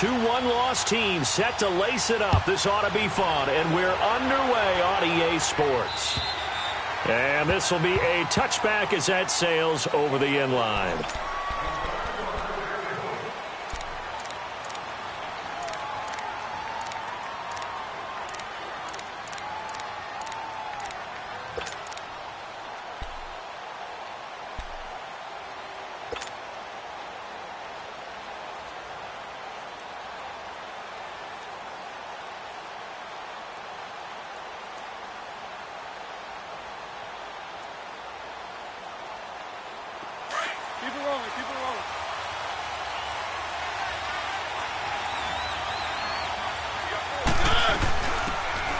2-1 loss team set to lace it up. This ought to be fun, and we're underway on EA Sports. And this will be a touchback as that sails over the end line.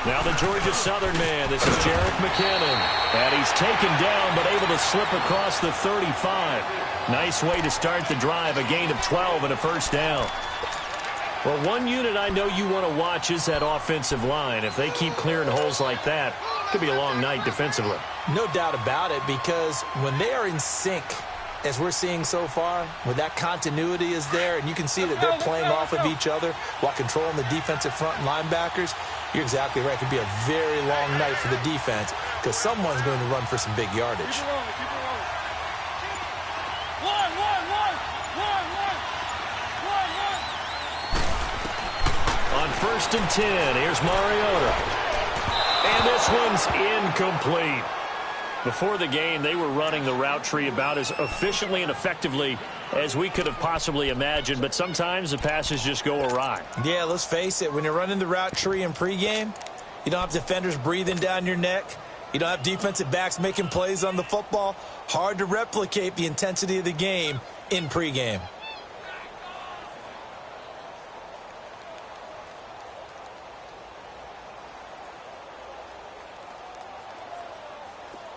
Now the Georgia Southern man, this is Jerick McKinnon. And he's taken down, but able to slip across the 35. Nice way to start the drive, a gain of 12 and a first down. Well, one unit I know you want to watch is that offensive line. If they keep clearing holes like that, it could be a long night defensively. No doubt about it, because when they are in sync, as we're seeing so far, when that continuity is there, and you can see that they're playing off of each other while controlling the defensive front linebackers, you're exactly right. It could be a very long night for the defense because someone's going to run for some big yardage. Keep it rolling. On 1st and 10, here's Mariota. And this one's incomplete. Before the game, they were running the route tree about as efficiently and effectively as we could have possibly imagined, but sometimes the passes just go awry. Yeah, let's face it. When you're running the route tree in pregame, you don't have defenders breathing down your neck. You don't have defensive backs making plays on the football. Hard to replicate the intensity of the game in pregame.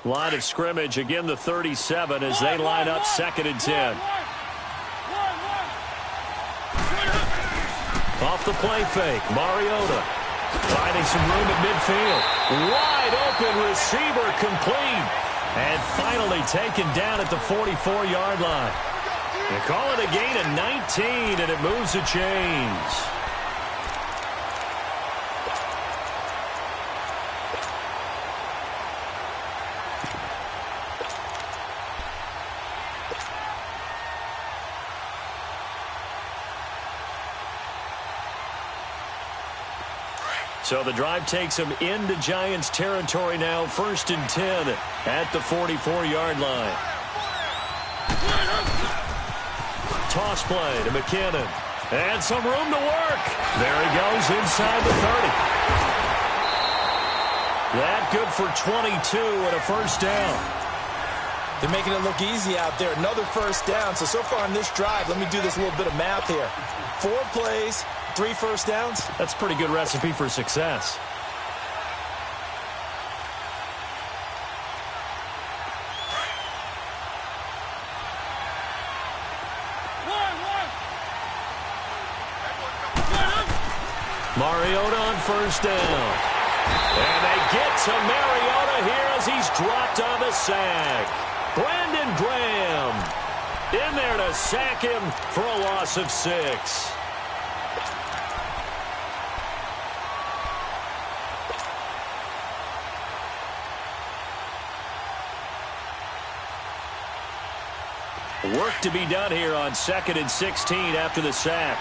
Line of scrimmage, again the 37 as they line up 2nd and 10. Off the play fake, Mariota finding some room at midfield. Wide open receiver complete. And finally taken down at the 44-yard line. They call it a gain of 19, and it moves the chains. So the drive takes them into Giants territory now. 1st and 10 at the 44-yard line. Toss play to McKinnon. And some room to work. There he goes inside the 30. That good for 22 and a first down. They're making it look easy out there. Another first down. So far on this drive, let me do this little bit of math here. 4 plays. 3 first downs? That's a pretty good recipe for success. Mariota on first down. And they get to Mariota here as he's dropped on the sack. Brandon Graham in there to sack him for a loss of 6. Work to be done here on 2nd and 16 after the sack.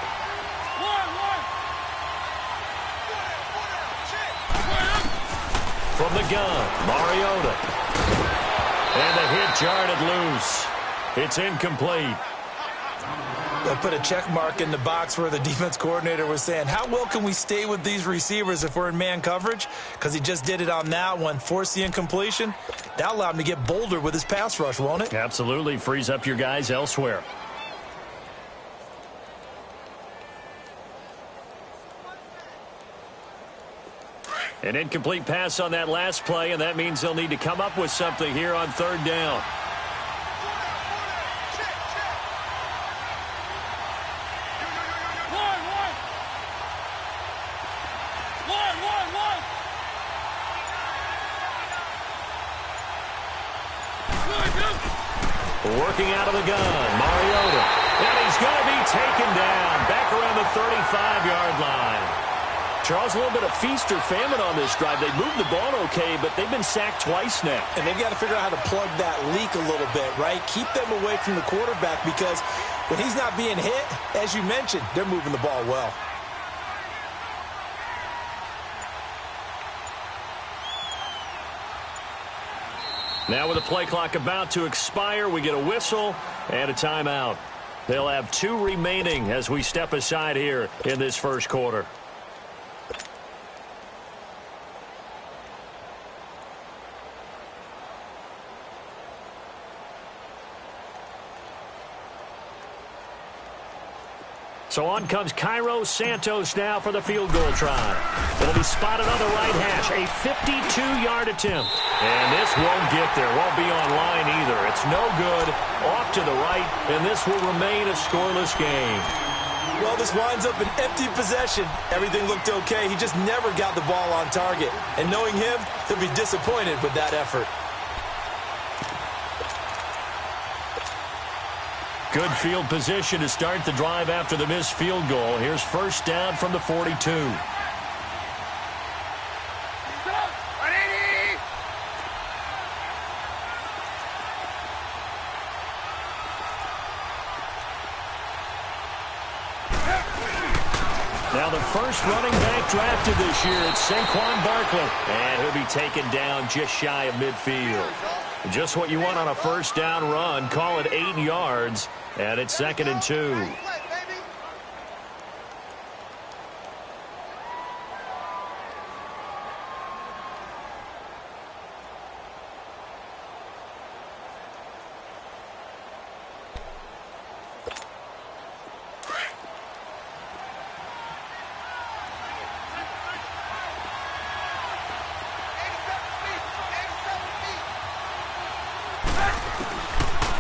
From the gun, Mariota. And the hit jarred it loose. It's incomplete. They'll put a check mark in the box where the defense coordinator was saying, how well can we stay with these receivers if we're in man coverage? Because he just did it on that one, forced the incompletion. That allowed him to get bolder with his pass rush, won't it? Absolutely. Frees up your guys elsewhere. An incomplete pass on that last play, and that means they'll need to come up with something here on 3rd down. Working out of the gun, Mariota. And he's going to be taken down. back around the 35-yard line. Charles, a little bit of feast or famine on this drive. They moved the ball okay, but they've been sacked twice now. And they've got to figure out how to plug that leak a little bit, right? Keep them away from the quarterback because when he's not being hit, as you mentioned, they're moving the ball well. Now with the play clock about to expire, we get a whistle and a timeout. They'll have 2 remaining as we step aside here in this first quarter. So on comes Cairo Santos now for the field goal try. It'll be spotted on the right hash. A 52-yard attempt. And this won't get there. Won't be on line either. It's no good. Off to the right. And this will remain a scoreless game. Well, this winds up an empty possession. Everything looked okay. He just never got the ball on target. And knowing him, he'll be disappointed with that effort. Good field position to start the drive after the missed field goal. Here's first down from the 42. Now the first running back drafted this year, it's Saquon Barkley. And he'll be taken down just shy of midfield. Just what you want on a first down run. Call it 8 yards. And it's 2nd and 2.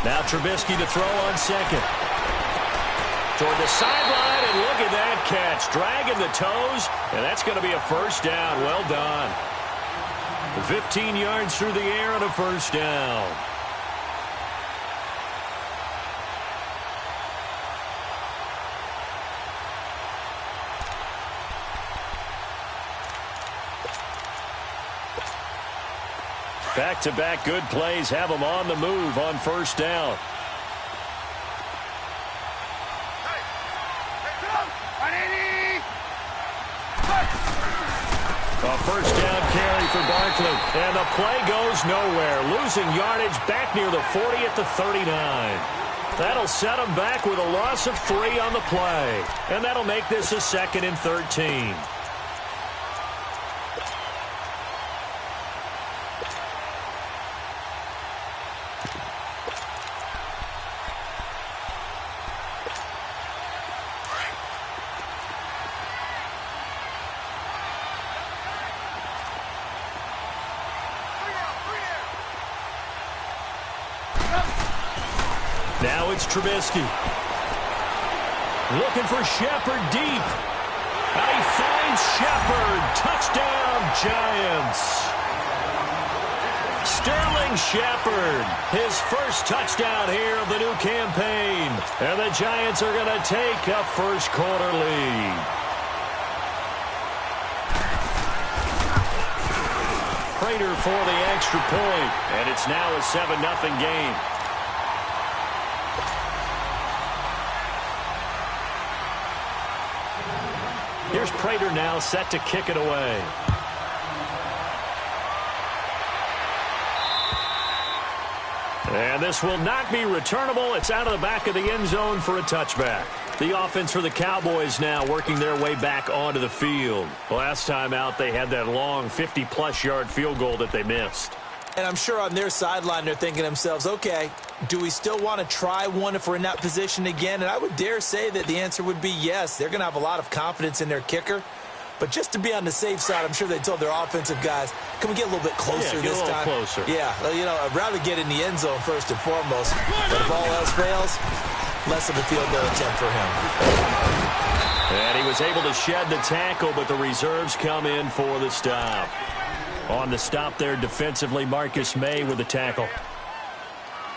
Now Trubisky to throw on second. Toward the sideline, and look at that catch. Dragging the toes, and that's going to be a first down. Well done. 15 yards through the air on a first down. Back-to-back good plays have them on the move on first down. A first down carry for Barkley. And the play goes nowhere. Losing yardage back near the 40 at the 39. That'll set them back with a loss of 3 on the play. And that'll make this a 2nd and 13. Now it's Trubisky. Looking for Shepard deep. And he finds Shepard. Touchdown, Giants. Sterling Shepard. His first touchdown here of the new campaign. And the Giants are going to take a first quarter lead. Prater for the extra point. And it's now a 7-0 game. Here's Prater now set to kick it away. And this will not be returnable. It's out of the back of the end zone for a touchback. The offense for the Cowboys now working their way back onto the field. Last time out, they had that long 50-plus yard field goal that they missed. And I'm sure on their sideline they're thinking to themselves, okay, do we still want to try one if we're in that position again? And I would dare say that the answer would be yes. They're going to have a lot of confidence in their kicker. But just to be on the safe side, I'm sure they told their offensive guys, can we get a little bit closer this time? Closer. Yeah, you know, I'd rather get in the end zone first and foremost. But if all else fails, less of a field goal attempt for him. And he was able to shed the tackle, but the reserves come in for the stop. On the stop there defensively, Marcus May with the tackle.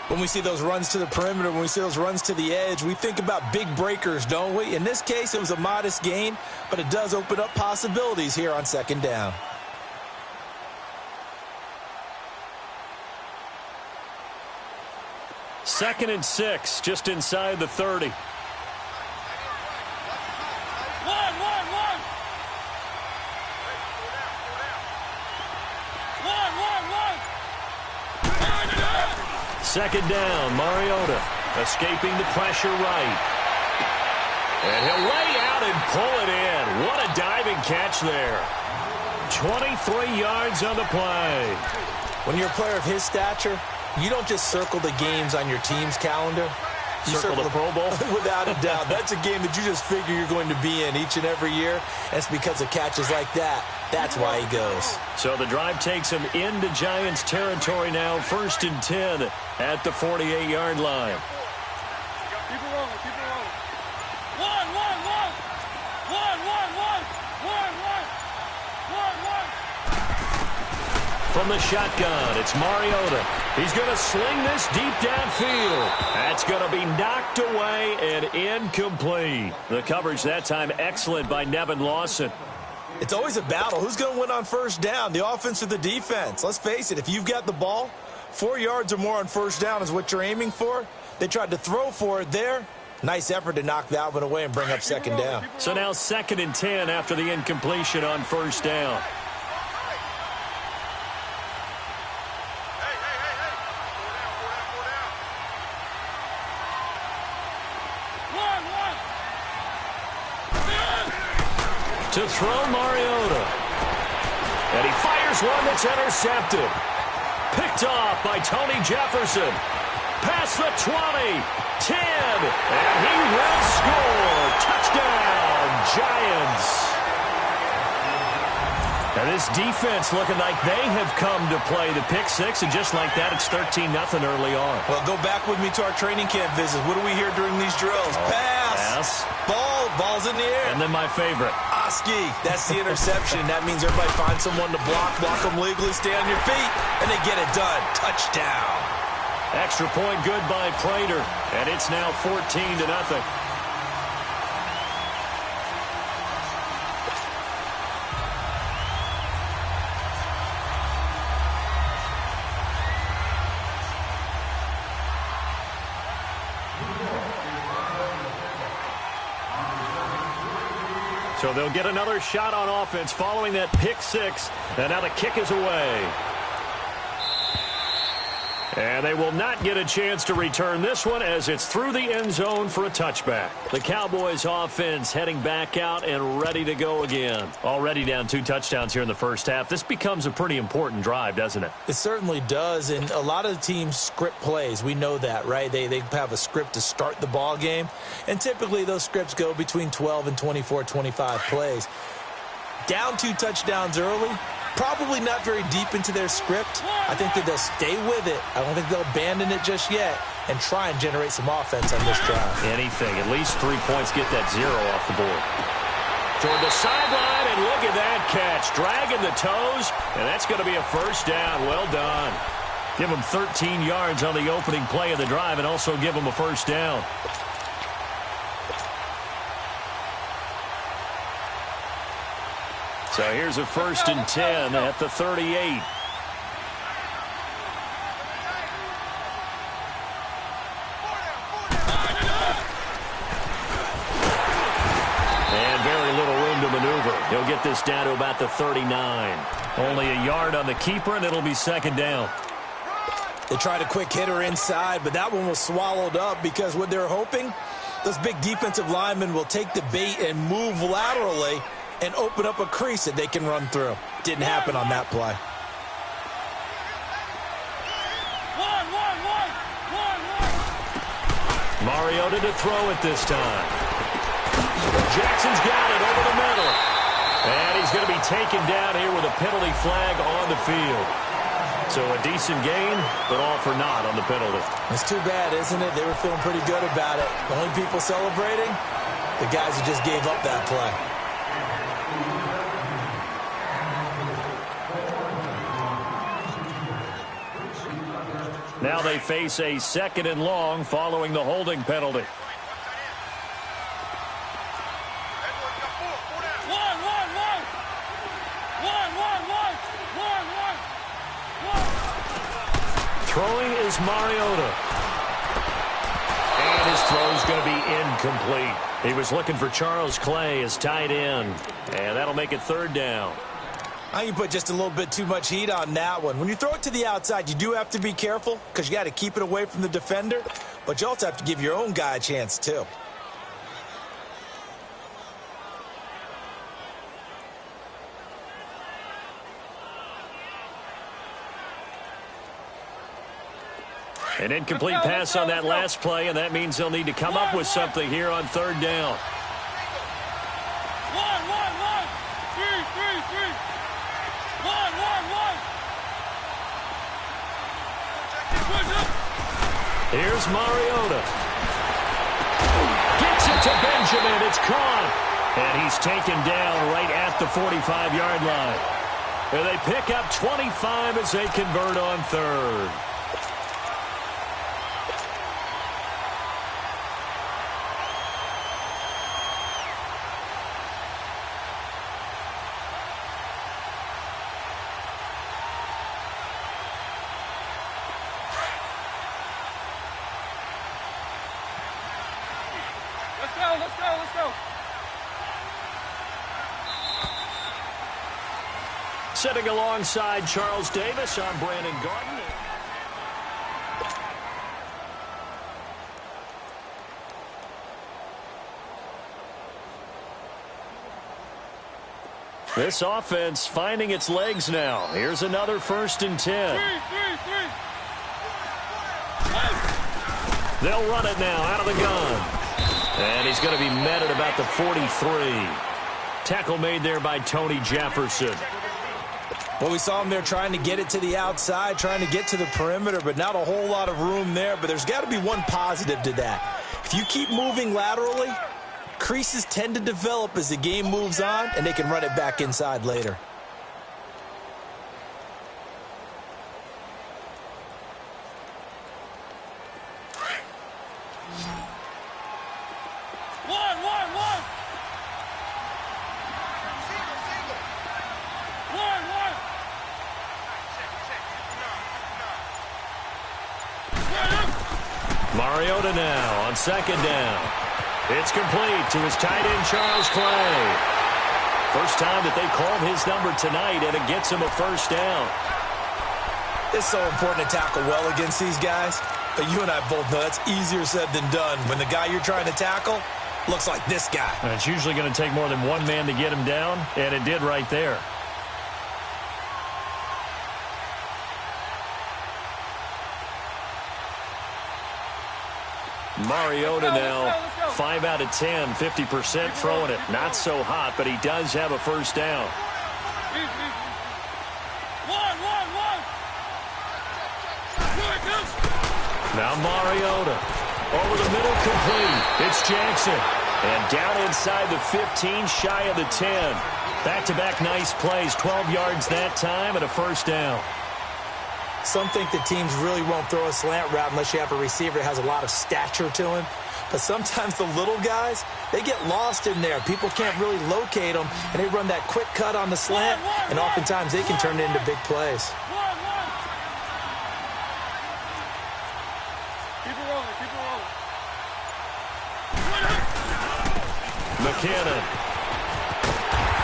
When we see those runs to the perimeter, when we see those runs to the edge, we think about big breakers, don't we? In this case, it was a modest gain, but it does open up possibilities here on second down. Second and 6, just inside the 30. Second down, Mariota escaping the pressure right. And he'll lay out and pull it in. What a diving catch there. 23 yards on the play. When you're a player of his stature, you don't just circle the games on your team's calendar. You circle the Pro Bowl? Without a doubt. That's a game that you just figure you're going to be in each and every year. And it's because of catches like that. That's why he goes. So the drive takes him into Giants territory now. 1st and 10 at the 48-yard line. Keep it rolling. Keep it rolling. From the shotgun, it's Mariota. He's going to sling this deep downfield. That's going to be knocked away and incomplete. The coverage that time excellent by Nevin Lawson. It's always a battle. Who's going to win on first down, the offense or the defense? Let's face it, if you've got the ball, 4 yards or more on first down is what you're aiming for. They tried to throw for it there. Nice effort to knock that one away and bring up second down. So now 2nd and 10 after the incompletion on first down. To throw Mariota. And he fires one that's intercepted. Picked off by Tony Jefferson. Past the 20, 10, and he will score. Touchdown, Giants. And this defense looking like they have come to play the pick six, and just like that, it's 13-0 early on. Well, go back with me to our training camp visits. What do we hear during these drills? Pass. Ball's in the air. And then my favorite. Oski, that's the interception. That means everybody finds someone to block them legally, stay on your feet, and they get it done. Touchdown. Extra point good by Prater, and it's now 14-0. So they'll get another shot on offense following that pick six. And now the kick is away. And they will not get a chance to return this one as it's through the end zone for a touchback. The Cowboys offense heading back out and ready to go again. Already down 2 touchdowns here in the first half. This becomes a pretty important drive, doesn't it? It certainly does, and a lot of the teams script plays. We know that, right? They have a script to start the ball game, and typically those scripts go between 12 and 24, 25 plays. Down 2 touchdowns early, probably not very deep into their script. I think that they'll stay with it. I don't think they'll abandon it just yet and try and generate some offense on this drive. Anything. At least 3 points, get that 0 off the board. Toward the sideline, and look at that catch. Dragging the toes, and that's going to be a first down. Well done. Give them 13 yards on the opening play of the drive and also give them a first down. So here's a 1st and 10 at the 38. And very little room to maneuver. He'll get this down to about the 39. Only a yard on the keeper, and it'll be second down. They tried a quick hitter inside, but that one was swallowed up because what they're hoping, those big defensive linemen will take the bait and move laterally and open up a crease that they can run through. Didn't happen on that play. Mariota to throw it this time. Jackson's got it over the middle. And he's going to be taken down here with a penalty flag on the field. So a decent gain, but all for naught on the penalty. It's too bad, isn't it? They were feeling pretty good about it. The only people celebrating, the guys who just gave up that play. Now they face a 2nd and long following the holding penalty. Throwing is Mariota. And his throw's going to be incomplete. He was looking for Charles Clay as tight end. And that'll make it 3rd down. I think you put just a little bit too much heat on that one. When you throw it to the outside, you do have to be careful because you got to keep it away from the defender. But you also have to give your own guy a chance, too. An incomplete pass on that last play, and that means they'll need to come up with something here on 3rd down. Here's Mariota. Gets it to Benjamin. It's caught. And he's taken down right at the 45-yard line. And they pick up 25 as they convert on 3rd. Let's go. Sitting alongside Charles Davis, I'm Brandon Gordon. This offense finding its legs now. Here's another 1st and 10. They'll run it now out of the gun. And he's going to be met at about the 43. Tackle made there by Tony Jefferson. Well, we saw him there trying to get it to the outside, trying to get to the perimeter, but not a whole lot of room there. But there's got to be one positive to that. If you keep moving laterally, creases tend to develop as the game moves on, and they can run it back inside later. Mariota now on 2nd down. It's complete to his tight end, Charles Clay. First time that they called his number tonight, and it gets him a 1st down. It's so important to tackle well against these guys, but you and I both know that's easier said than done. When the guy you're trying to tackle looks like this guy. And it's usually going to take more than one man to get him down, and it did right there. Mariota now, 5 out of 10, 50% throwing it. Not so hot, but he does have a 1st down. Now Mariota, over the middle, complete. It's Jackson. And down inside the 15, shy of the 10. Back-to-back nice plays, 12 yards that time, and a 1st down. Some think that teams really won't throw a slant route unless you have a receiver that has a lot of stature to him. But sometimes the little guys, they get lost in there. People can't really locate them, and they run that quick cut on the slant, and oftentimes they can turn it into big plays. Keep it rolling. McKinnon.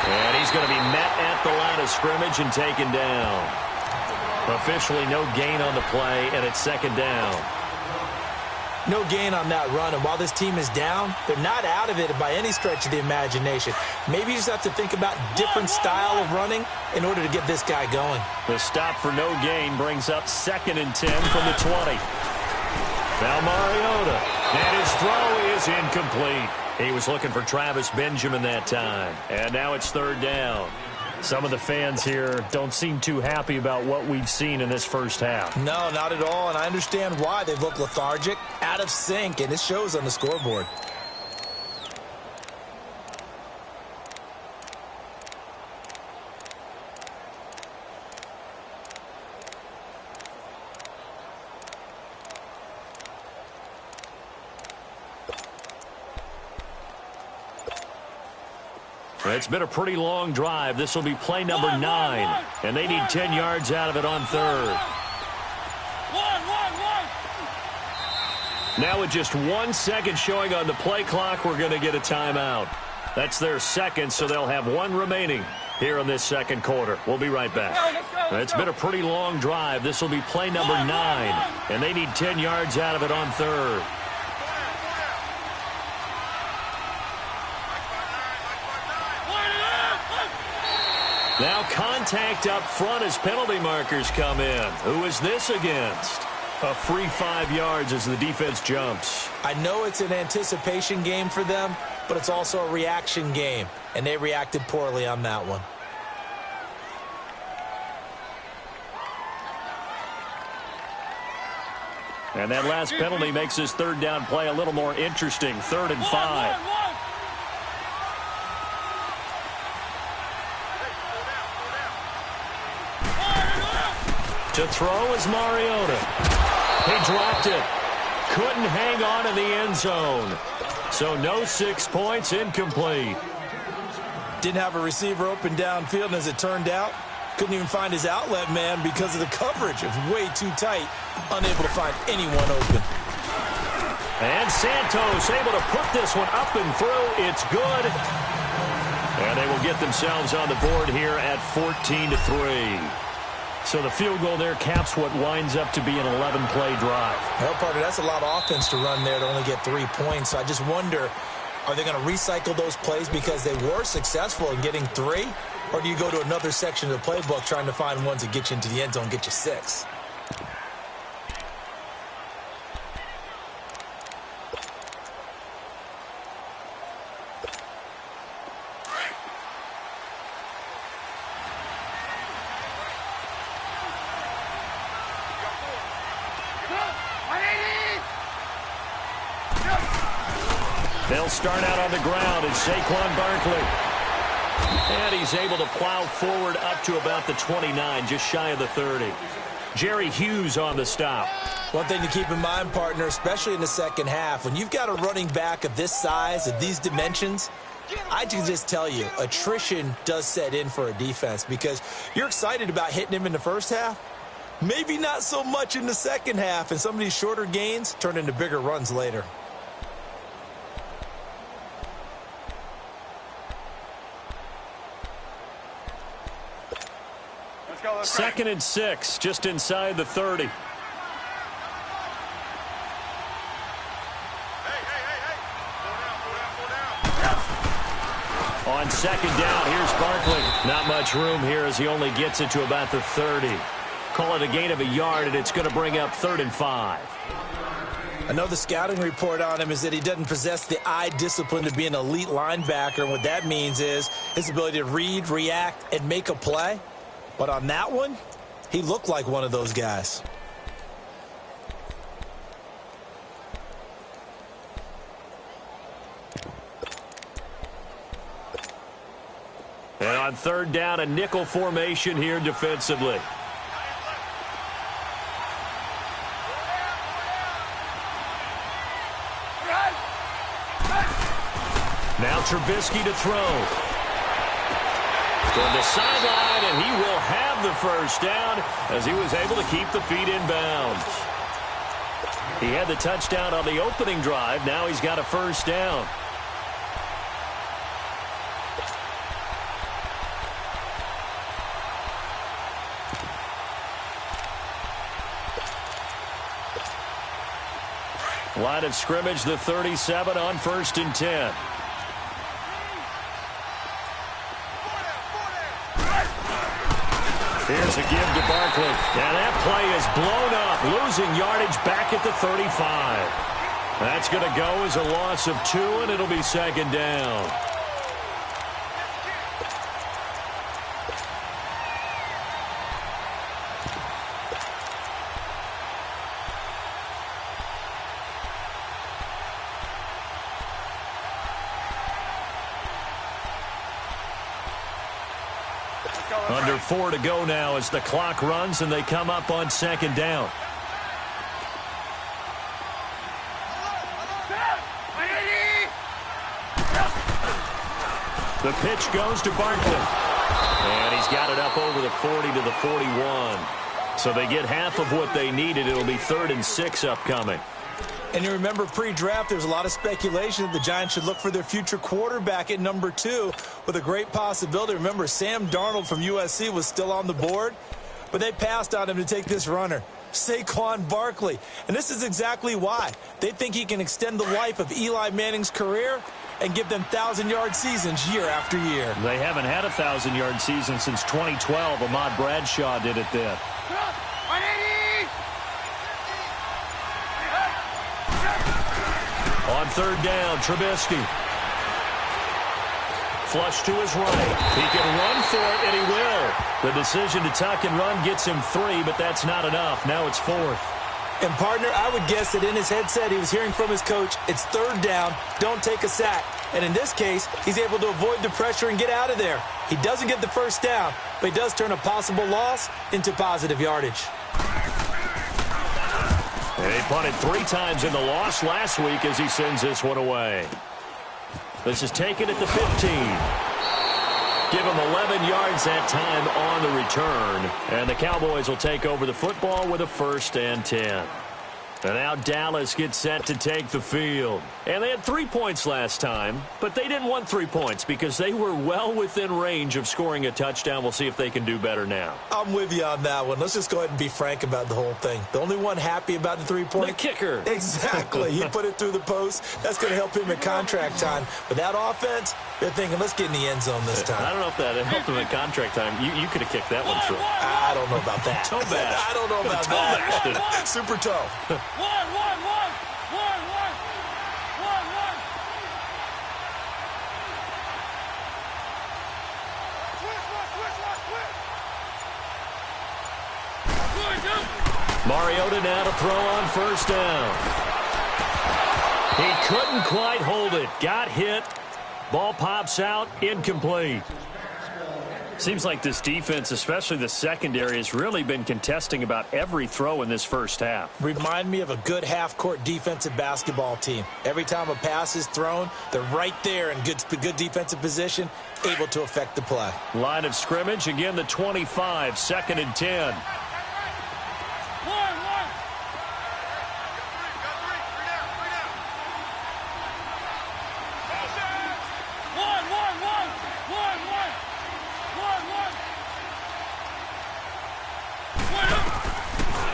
And he's going to be met at the line of scrimmage and taken down. Officially no gain on the play, and it's 2nd down. No gain on that run, and while this team is down, they're not out of it by any stretch of the imagination. Maybe you just have to think about different style of running in order to get this guy going. The stop for no gain brings up 2nd and 10 from the 20. Now Mariota, and his throw is incomplete. He was looking for Travis Benjamin that time, and now it's 3rd down. Some of the fans here don't seem too happy about what we've seen in this first half. No, not at all, and I understand why. They've looked lethargic, out of sync, and it shows on the scoreboard. It's been a pretty long drive. This will be play number 9, and they need 10 yards out of it on third. Now with just 1 second showing on the play clock, we're going to get a timeout. That's their second, so they'll have 1 remaining here in this second quarter. We'll be right back. It's been a pretty long drive. This will be play number 9, and they need 10 yards out of it on third. Now contact up front as penalty markers come in. Who is this against? A free 5 yards as the defense jumps. I know it's an anticipation game for them, but it's also a reaction game, and they reacted poorly on that one. And that last penalty makes this third down play a little more interesting. 3rd and 5. To throw is Mariota. He dropped it. Couldn't hang on in the end zone. So no 6 points, incomplete. Didn't have a receiver open downfield, and as it turned out, couldn't even find his outlet man because of the coverage. It was way too tight, unable to find anyone open. And Santos able to put this one up and through. It's good. And they will get themselves on the board here at 14-3. So the field goal there caps what winds up to be an 11-play drive. Well, partner, that's a lot of offense to run there to only get 3 points. So I just wonder, are they going to recycle those plays because they were successful in getting 3? Or do you go to another section of the playbook trying to find ones that get you into the end zone, get you 6? They'll start out on the ground as Saquon Barkley. And he's able to plow forward up to about the 29, just shy of the 30. Jerry Hughes on the stop. One thing to keep in mind, partner, especially in the second half, when you've got a running back of this size, of these dimensions, I can just tell you, attrition does set in for a defense because you're excited about hitting him in the first half. Maybe not so much in the second half, and some of these shorter gains turn into bigger runs later. Second and 6, just inside the 30. On second down, here's Barkley. Not much room here as he only gets it to about the 30. Call it a gain of a yard, and it's going to bring up 3rd and 5. I know the scouting report on him is that he doesn't possess the eye discipline to be an elite linebacker, and what that means is his ability to read, react, and make a play. But on that one, he looked like one of those guys. And on 3rd down, a nickel formation here defensively. Now Trubisky to throw. From the sideline, and he will have the first down as he was able to keep the feet in bounds. He had the touchdown on the opening drive. Now he's got a first down. Line of scrimmage, the 37 on 1st and 10. Here's a give to Barkley. And that play is blown up, losing yardage back at the 35. That's going to go as a loss of 2, and it'll be 2nd down. Under 4 to go now as the clock runs and they come up on 2nd down. The pitch goes to Barkley. And he's got it up over the 40 to the 41. So they get half of what they needed. It'll be 3rd and 6 upcoming. And you remember pre-draft, there was a lot of speculation that the Giants should look for their future quarterback at number 2 with a great possibility. Remember, Sam Darnold from USC was still on the board, but they passed on him to take this runner, Saquon Barkley. And this is exactly why. They think he can extend the life of Eli Manning's career and give them 1,000-yard seasons year after year. They haven't had a 1,000-yard season since 2012. Ahmad Bradshaw did it then. On 3rd down, Trubisky. Flush to his right. He can run for it, and he will. The decision to tuck and run gets him 3, but that's not enough. Now it's 4th. And, partner, I would guess that in his headset he was hearing from his coach, it's 3rd down, don't take a sack. And in this case, he's able to avoid the pressure and get out of there. He doesn't get the 1st down, but he does turn a possible loss into positive yardage. He punted 3 times in the loss last week as he sends this one away. This is taken at the 15. Give him 11 yards that time on the return. And the Cowboys will take over the football with a 1st and 10. And now Dallas gets set to take the field. And they had 3 points last time, but they didn't want 3 points because they were well within range of scoring a touchdown. We'll see if they can do better now. I'm with you on that one. Let's just go ahead and be frank about the whole thing. The only one happy about the 3-point? The kicker. Exactly. He put it through the post. That's going to help him at contract time. But that offense, they're thinking, let's get in the end zone this time. I don't know if that helped him at contract time. You could have kicked that one through. I don't know about that. Toe bash. I don't know about that. Super toe. Mariota now to throw on 1st down. He couldn't quite hold it. Got hit. Ball pops out. Incomplete. Seems like this defense, especially the secondary, has really been contesting about every throw in this first half. Remind me of a good half-court defensive basketball team. Every time a pass is thrown, they're right there in good defensive position, able to affect the play. Line of scrimmage, again the 25, 2nd and 10.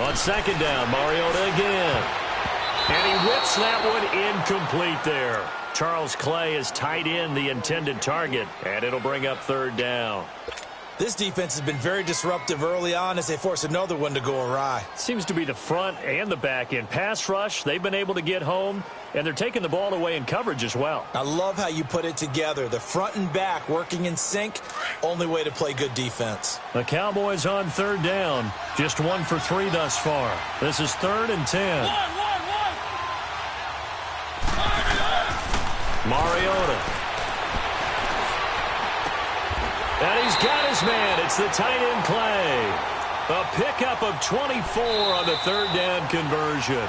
On 2nd down, Mariota again. And he whips that one incomplete there. Charles Clay has tied in the intended target, and it'll bring up 3rd down. This defense has been very disruptive early on as they force another one to go awry. Seems to be the front and the back end. Pass rush, they've been able to get home, and they're taking the ball away in coverage as well. I love how you put it together. The front and back working in sync, only way to play good defense. The Cowboys on 3rd down, just 1 for 3 thus far. This is 3rd and 10. Mariota. And he's got his man. It's the tight end Clay. A pickup of 24 on the 3rd down conversion.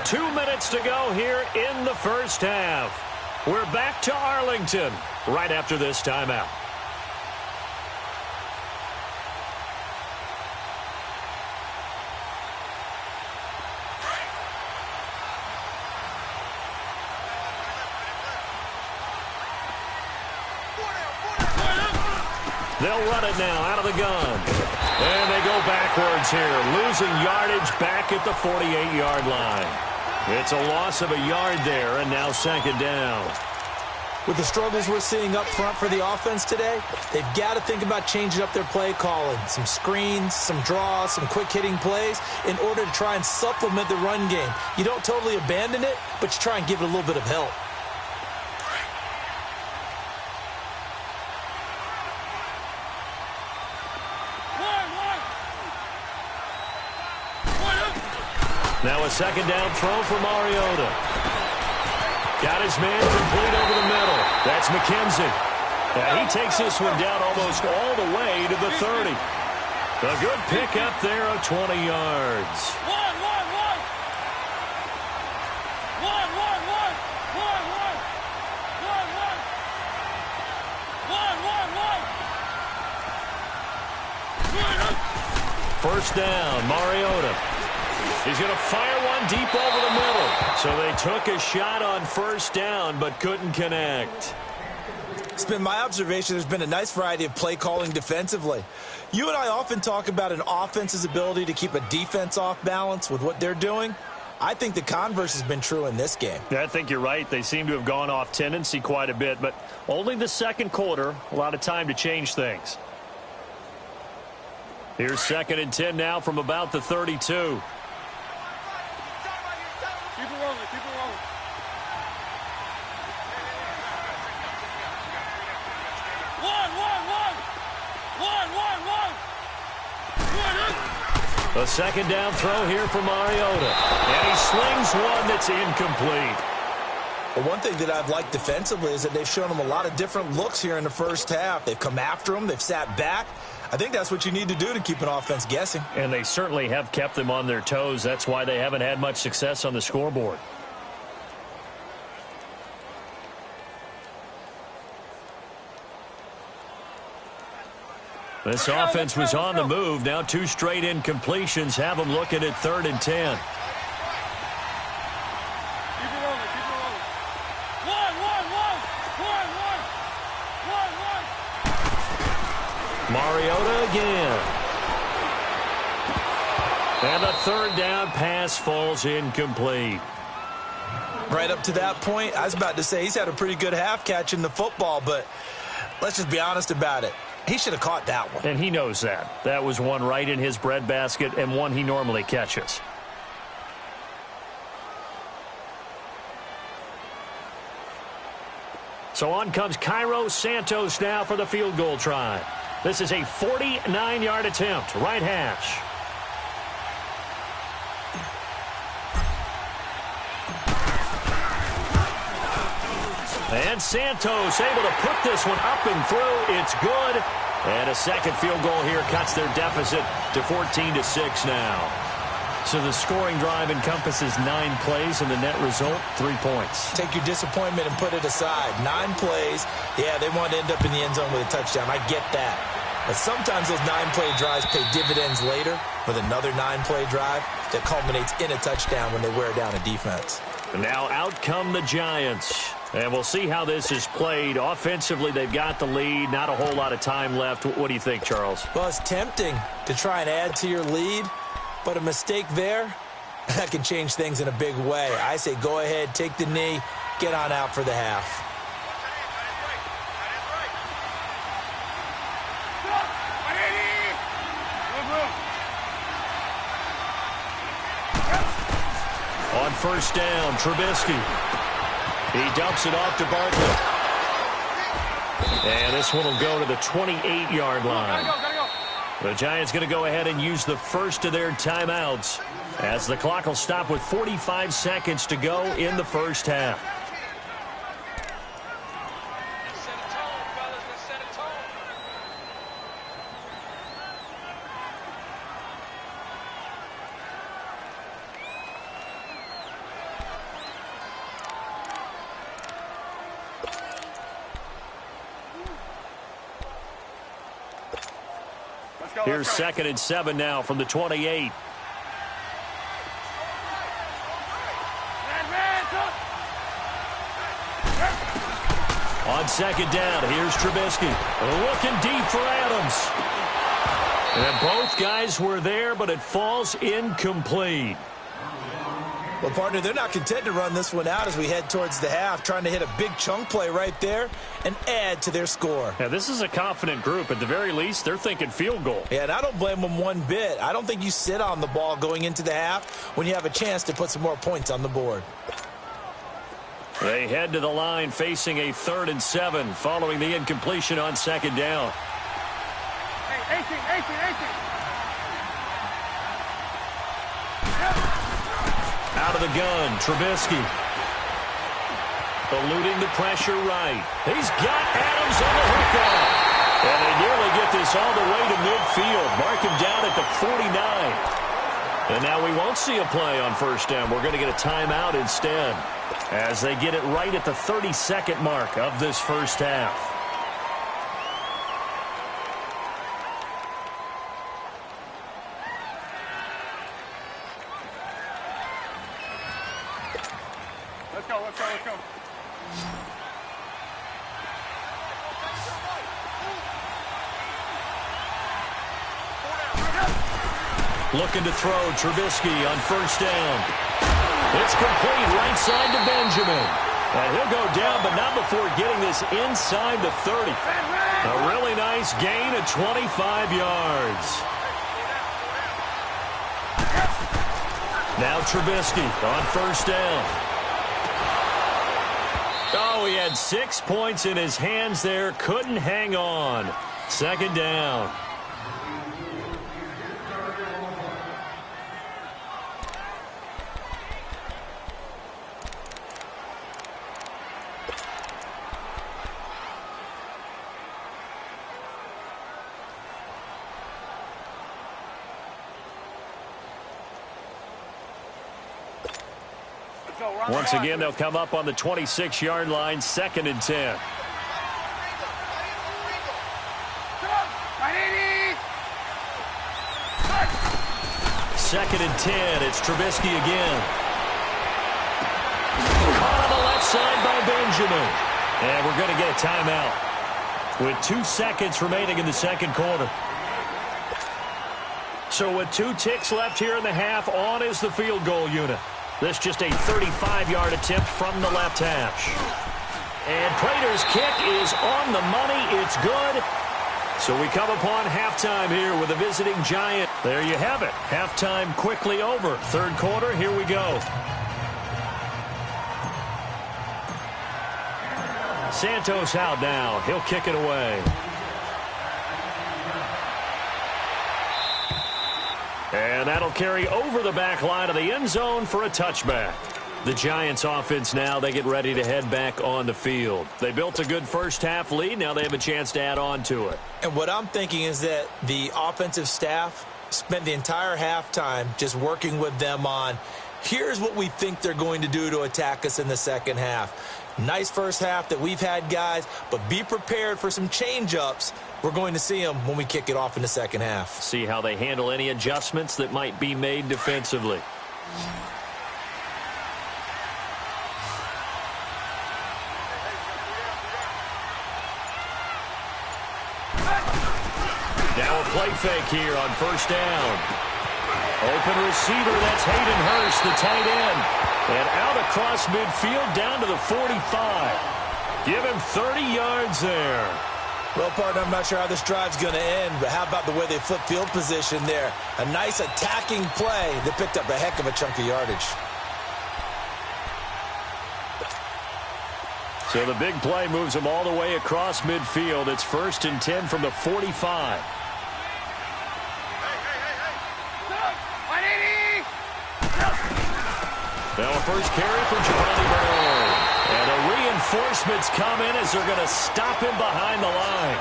Two minutes to go here in the first half. We're back to Arlington right after this timeout. They'll run it now out of the gun. And they go backwards here, losing yardage back at the 48-yard line. It's a loss of a yard there, and now 2nd down. With the struggles we're seeing up front for the offense today, they've got to think about changing up their play calling. Some screens, some draws, some quick-hitting plays in order to try and supplement the run game. You don't totally abandon it, but you try and give it a little bit of help. Now a 2nd down throw for Mariota. Got his man complete over the middle. That's McKenzie. And he takes this one down almost all the way to the 30. A good pickup there of 20 yards. first down, Mariota. He's going to fire one deep over the middle. So they took a shot on first down but couldn't connect. It's been my observation there's been a nice variety of play calling defensively. You and I often talk about an offense's ability to keep a defense off balance with what they're doing. I think the converse has been true in this game. Yeah, I think you're right. They seem to have gone off tendency quite a bit, but only the second quarter, a lot of time to change things. Here's 2nd and 10 now from about the 32. Keep it rolling, keep it rolling. A second down throw here for Mariota. And he slings one that's incomplete. Well, one thing that I've liked defensively is that they've shown him a lot of different looks here in the first half. They've come after him. They've sat back. I think that's what you need to do to keep an offense guessing. And they certainly have kept them on their toes. That's why they haven't had much success on the scoreboard. This offense was on the move. Now 2 straight incompletions have them looking at 3rd and 10. Keep it rolling, keep it rolling. One. Mariota again. And the 3rd down pass falls incomplete. Right up to that point, I was about to say he's had a pretty good half catching the football, but let's just be honest about it. He should have caught that one. And he knows that. That was one right in his breadbasket and one he normally catches. So on comes Cairo Santos now for the field goal try. This is a 49-yard attempt, right hash. And Santos able to put this one up and through. It's good. And a second field goal here cuts their deficit to 14-6 now. So the scoring drive encompasses 9 plays, and the net result, 3 points. Take your disappointment and put it aside. 9 plays. Yeah, they want to end up in the end zone with a touchdown. I get that. But sometimes those 9-play drives pay dividends later with another 9-play drive that culminates in a touchdown when they wear down a defense. And now out come the Giants. And we'll see how this is played. Offensively, they've got the lead. Not a whole lot of time left. What do you think, Charles? Well, it's tempting to try and add to your lead, but a mistake there, that can change things in a big way. I say go ahead, take the knee, get on out for the half. On first down, Trubisky. He dumps it off to Bartlett. And this one will go to the 28-yard line. Gotta go. The Giants going to go ahead and use the first of their timeouts as the clock will stop with 45 seconds to go in the first half. Here's 2nd and 7 now from the 28. On second down, here's Trubisky. Looking deep for Adams. And both guys were there, but it falls incomplete. Well, partner, they're not content to run this one out as we head towards the half, trying to hit a big chunk play right there and add to their score. Yeah, this is a confident group. At the very least, they're thinking field goal. Yeah, and I don't blame them one bit. I don't think you sit on the ball going into the half when you have a chance to put some more points on the board. They head to the line facing a 3rd and 7 following the incompletion on second down. Hey, 18. Out of the gun, Trubisky. Eluding the pressure right. He's got Adams on the hookup. And they nearly get this all the way to midfield. Mark him down at the 49. And now we won't see a play on first down. We're going to get a timeout instead as they get it right at the 32nd mark of this first half. go, let's go, let's go. Looking to throw, Trubisky on first down. It's complete, right side to Benjamin. And he'll go down, but not before getting this inside the 30. A really nice gain of 25 yards. Now Trubisky on first down. Oh, he had 6 points in his hands there. Couldn't hang on. Second down. Once again, they'll come up on the 26-yard line, 2nd and 10. Second and 10, it's Trubisky again. Caught on the left side by Benjamin. And we're going to get a timeout with 2 seconds remaining in the second quarter. So with 2 ticks left here in the half, on is the field goal unit. This just a 35-yard attempt from the left hash. And Prater's kick is on the money. It's good. So we come upon halftime here with a visiting Giant. There you have it. Halftime quickly over. Third quarter, here we go. Santos out now. He'll kick it away. And that'll carry over the back line of the end zone for a touchback. The Giants offense now, they get ready to head back on the field. They built a good first half lead. Now they have a chance to add on to it. And what I'm thinking is that the offensive staff spent the entire halftime just working with them on, here's what we think they're going to do to attack us in the second half. Nice first half that we've had, guys, but be prepared for some change-ups. We're going to see them when we kick it off in the second half. See how they handle any adjustments that might be made defensively. Now a play fake here on first down. Open receiver, that's Hayden Hurst, the tight end. And out across midfield down to the 45. Give him 30 yards there. Well, partner, I'm not sure how this drive's going to end, but how about the way they flip field position there? A nice attacking play that picked up a heck of a chunk of yardage. So the big play moves them all the way across midfield. It's 1st and 10 from the 45. Now a first carry for Giovanni Bernard. And the reinforcements come in as they're going to stop him behind the line.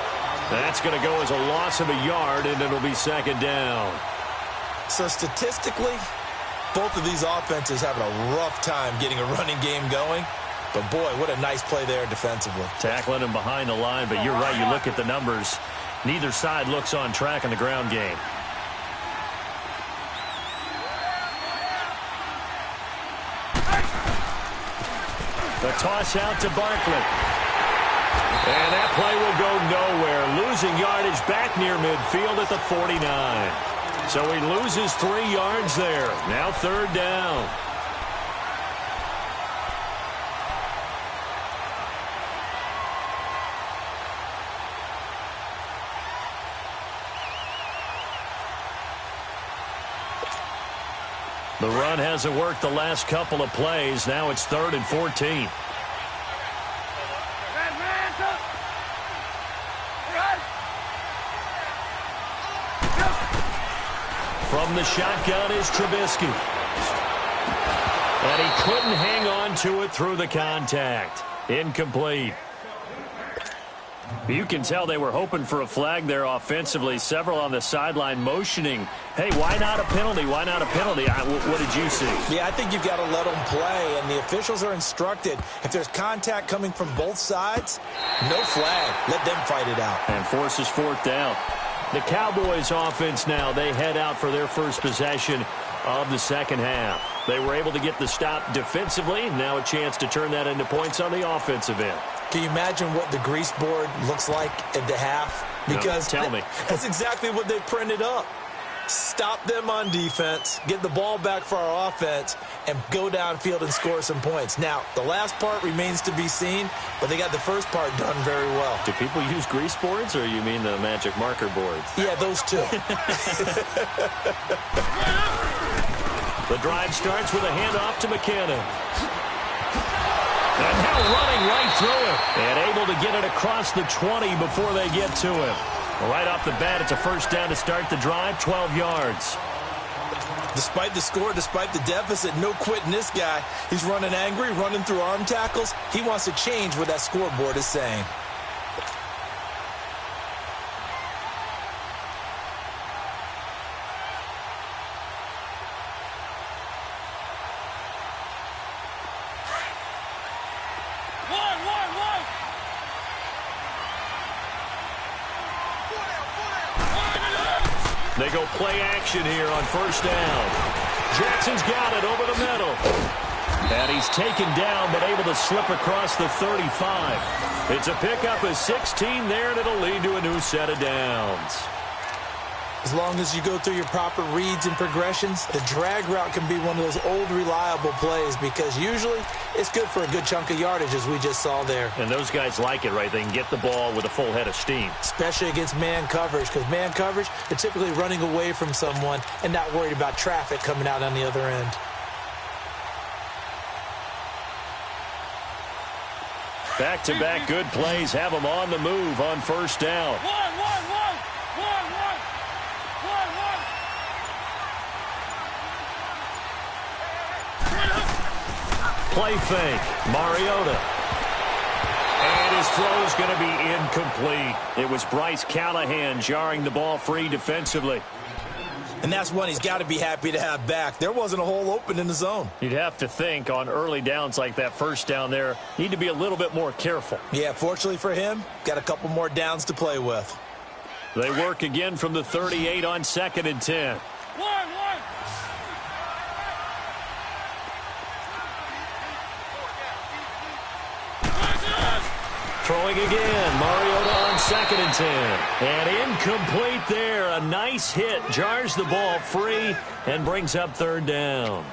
That's going to go as a loss of a yard, and it'll be second down. So statistically, both of these offenses having a rough time getting a running game going. But, boy, what a nice play there defensively. Tackling him behind the line, but you're right. You look at the numbers. Neither side looks on track in the ground game. The toss out to Barkley. And that play will go nowhere. Losing yardage back near midfield at the 49. So he loses 3 yards there. Now third down. The run hasn't worked the last couple of plays. Now it's 3rd and 14. From the shotgun is Trubisky. And he couldn't hang on to it through the contact. Incomplete. You can tell they were hoping for a flag there offensively. Several on the sideline motioning, hey, why not a penalty? Why not a penalty? What did you see? Yeah, I think you've got to let them play, and the officials are instructed, if there's contact coming from both sides, no flag. Let them fight it out. And forces 4th down. The Cowboys offense now, they head out for their first possession of the second half. They were able to get the stop defensively. Now a chance to turn that into points on the offensive end. Can you imagine what the grease board looks like at the half? Because no, tell me. That's exactly what they printed up. Stop them on defense, get the ball back for our offense, and go downfield and score some points. Now, the last part remains to be seen, but they got the first part done very well. Do people use grease boards, or you mean the magic marker boards? Yeah, those two. The drive starts with a handoff to McKinnon. And now running right through it. And able to get it across the 20 before they get to him. Right off the bat, it's a first down to start the drive, 12 yards. Despite the score, despite the deficit, no quitting this guy. He's running angry, running through arm tackles. He wants to change what that scoreboard is saying. They go play action here on first down. Jackson's got it over the middle. And he's taken down, but able to slip across the 35. It's a pickup of 16 there, and it'll lead to a new set of downs. As long as you go through your proper reads and progressions, the drag route can be one of those old reliable plays because usually it's good for a good chunk of yardage, as we just saw there. And those guys like it, right? They can get the ball with a full head of steam. Especially against man coverage, because man coverage, they're typically running away from someone and not worried about traffic coming out on the other end. Back-to-back good plays have them on the move on first down. Play fake. Mariota. And his throw is going to be incomplete. It was Bryce Callahan jarring the ball free defensively. And that's one he's got to be happy to have back. There wasn't a hole open in the zone. You'd have to think on early downs like that first down there, need to be a little bit more careful. Yeah, fortunately for him, got a couple more downs to play with. They work again from the 38 on 2nd and 10. Throwing again, Mariota on 2nd and 10. And incomplete there. A nice hit, jars the ball free, and brings up 3rd down.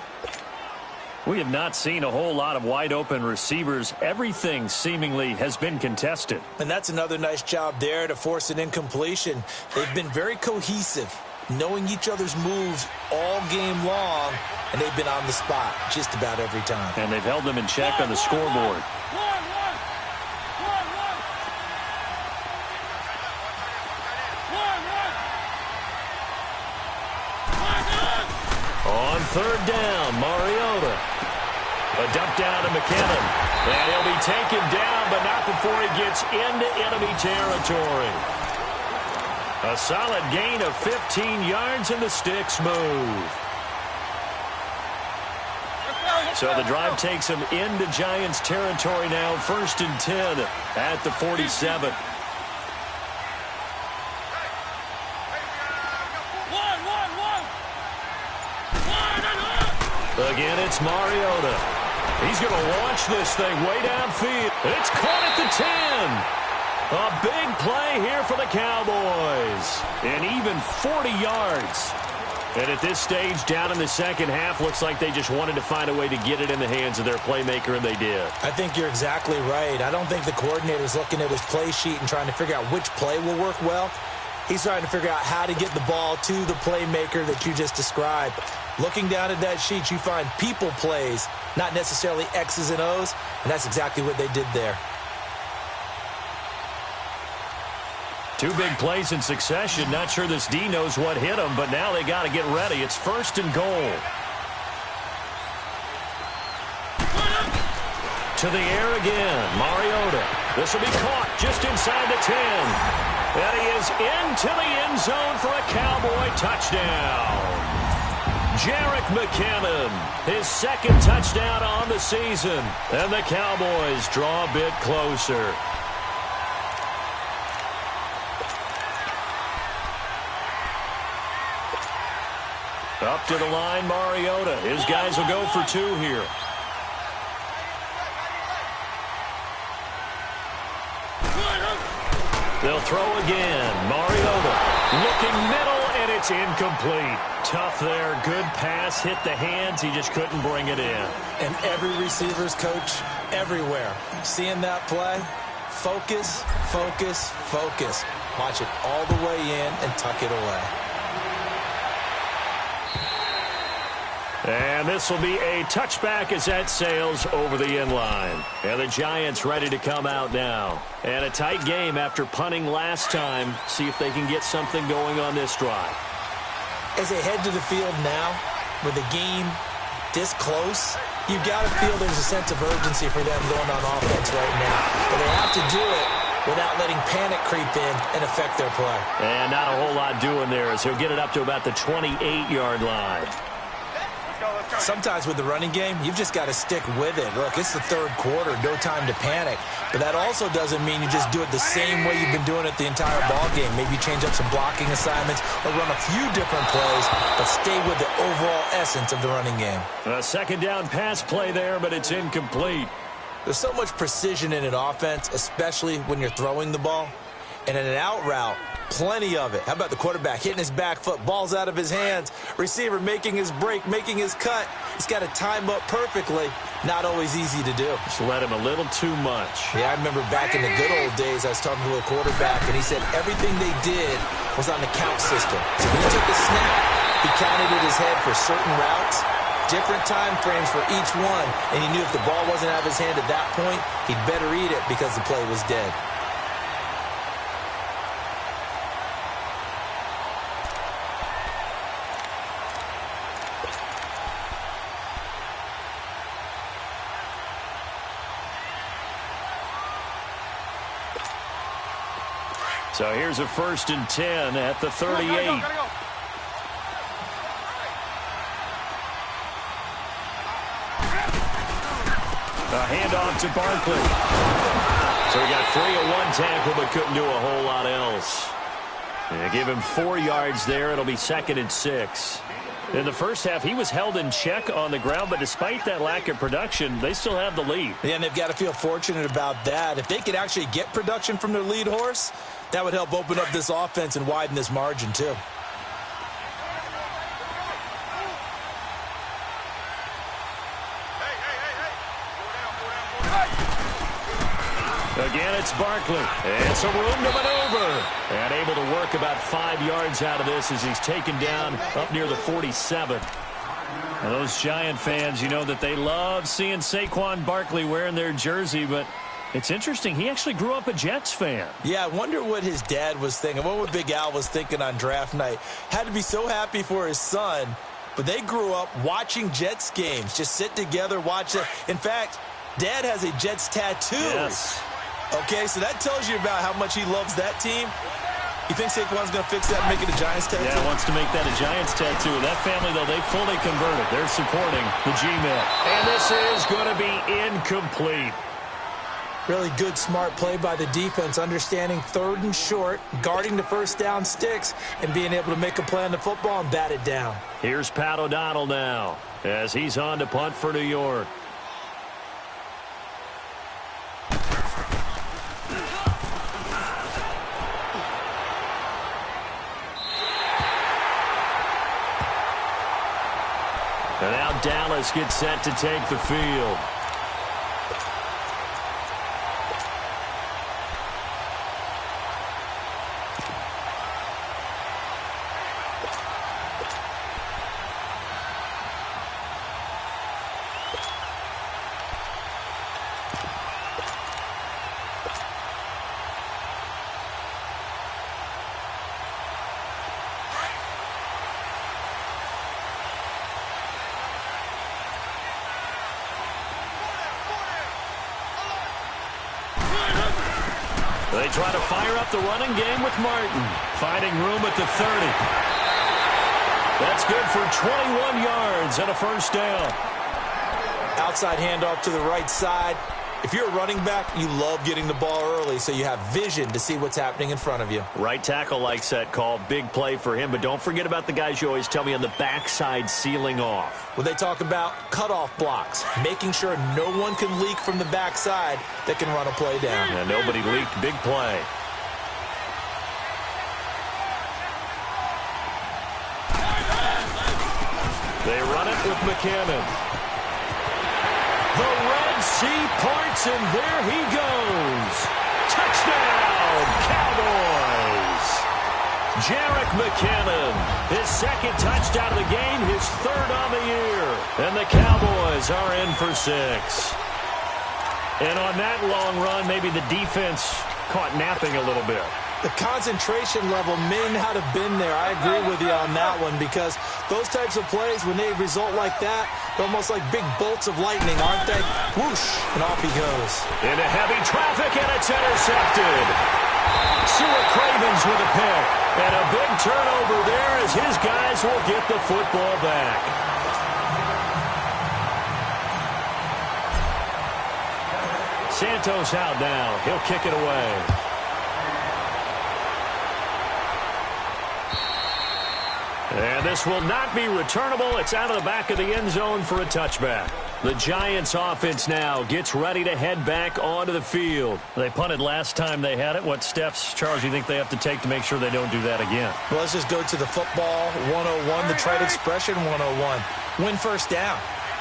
We have not seen a whole lot of wide-open receivers. Everything seemingly has been contested. And that's another nice job there to force an incompletion. They've been very cohesive, knowing each other's moves all game long, and they've been on the spot just about every time. And they've held them in check on the scoreboard. On 3rd down, Mariota. A dump down to McKinnon. And he'll be taken down, but not before he gets into enemy territory. A solid gain of 15 yards, and the sticks move. So the drive takes him into Giants territory now. 1st and 10 at the 47. Again, it's Mariota. He's going to launch this thing way downfield. It's caught at the 10. A big play here for the Cowboys. And even 40 yards. And at this stage, down in the second half, looks like they just wanted to find a way to get it in the hands of their playmaker, and they did. I think you're exactly right. I don't think the coordinator's looking at his play sheet and trying to figure out which play will work well. He's trying to figure out how to get the ball to the playmaker that you just described. Looking down at that sheet, you find people plays, not necessarily X's and O's, and that's exactly what they did there. 2 big plays in succession. Not sure this D knows what hit him, but now they got to get ready. It's 1st and goal. To the air again, Mariota. This will be caught just inside the 10. And he is into the end zone for a Cowboy touchdown. Jerick McKinnon, his 2nd touchdown on the season. And the Cowboys draw a bit closer. Up to the line, Mariota. His guys will go for 2 here. They'll throw again. Mariota looking middle, and it's incomplete. Tough there. Good pass. Hit the hands. He just couldn't bring it in. And every receiver's coach everywhere, seeing that play, focus, focus, focus. Watch it all the way in and tuck it away. And this will be a touchback as that sails over the end line. And the Giants ready to come out now. And a tight game after punting last time. See if they can get something going on this drive. As they head to the field now, with the game this close, you've got to feel there's a sense of urgency for them going on offense right now. But they have to do it without letting panic creep in and affect their play. And not a whole lot doing there as he'll get it up to about the 28-yard line. Sometimes with the running game, you've just got to stick with it. Look, it's the third quarter, no time to panic. But that also doesn't mean you just do it the same way you've been doing it the entire ball game. Maybe change up some blocking assignments or run a few different plays, but stay with the overall essence of the running game. A second down pass play there, but it's incomplete. There's so much precision in an offense, especially when you're throwing the ball. And in an out route, plenty of it. How about the quarterback hitting his back foot, balls out of his hands, receiver making his break, making his cut. He's got to time up perfectly. Not always easy to do. Just let him a little too much. Yeah, I remember back in the good old days, I was talking to a quarterback, and he said everything they did was on the count system. So when he took the snap, he counted in his head for certain routes, different time frames for each one, and he knew if the ball wasn't out of his hand at that point, he'd better eat it because the play was dead. So here's a 1st and 10 at the 38. Gotta go. A handoff to Barkley. So he got free of one tackle but couldn't do a whole lot else. They give him 4 yards there. It'll be 2nd and 6. In the first half, he was held in check on the ground, but despite that lack of production, they still have the lead. Yeah, and they've got to feel fortunate about that. If they could actually get production from their lead horse, that would help open up this offense and widen this margin, too. Again, it's Barkley. And some room to maneuver. And able to work about 5 yards out of this as he's taken down up near the 47. Now, those Giant fans, you know that they love seeing Saquon Barkley wearing their jersey, but it's interesting. He actually grew up a Jets fan. Yeah, I wonder what his dad was thinking. What Big Al was thinking on draft night. Had to be so happy for his son, but they grew up watching Jets games. Just sit together, watch it. In fact, Dad has a Jets tattoo. Yes. Okay, so that tells you about how much he loves that team. You think Saquon's going to fix that and make it a Giants tattoo? Yeah, wants to make that a Giants tattoo. That family, though, they fully converted. They're supporting the G-Man. And this is going to be incomplete. Really good, smart play by the defense, understanding 3rd and short, guarding the first down sticks, and being able to make a play on the football and bat it down. Here's Pat O'Donnell now as he's on to punt for New York. And now Dallas gets set to take the field. They try to fire up the running game with Martin. Finding room at the 30. That's good for 21 yards and a 1st down. Outside handoff to the right side. If you're a running back, you love getting the ball early so you have vision to see what's happening in front of you. Right tackle likes that call. Big play for him, but don't forget about the guys you always tell me on the backside sealing off. Well, they talk about cutoff blocks, making sure no one can leak from the backside that can run a play down. And nobody leaked. Big play. They run it with McKinnon. The Red Sea parts, and there he goes. Touchdown, Cowboys. Jarek McKinnon, his second touchdown of the game, his third on the year. And the Cowboys are in for 6. And on that long run, maybe the defense caught napping a little bit. The concentration level may not have been there. I agree with you on that one because those types of plays, when they result like that, they're almost like big bolts of lightning, aren't they? Whoosh, and off he goes. Into heavy traffic, and it's intercepted. Stuart Cravens with a pick. And a big turnover there as his guys will get the football back. Santos out now. He'll kick it away. And this will not be returnable. It's out of the back of the end zone for a touchback. The Giants offense now gets ready to head back onto the field. They punted last time they had it. What steps, Charles, do you think they have to take to make sure they don't do that again? Well, let's just go to the football 101, the trade expression 101. Win first down.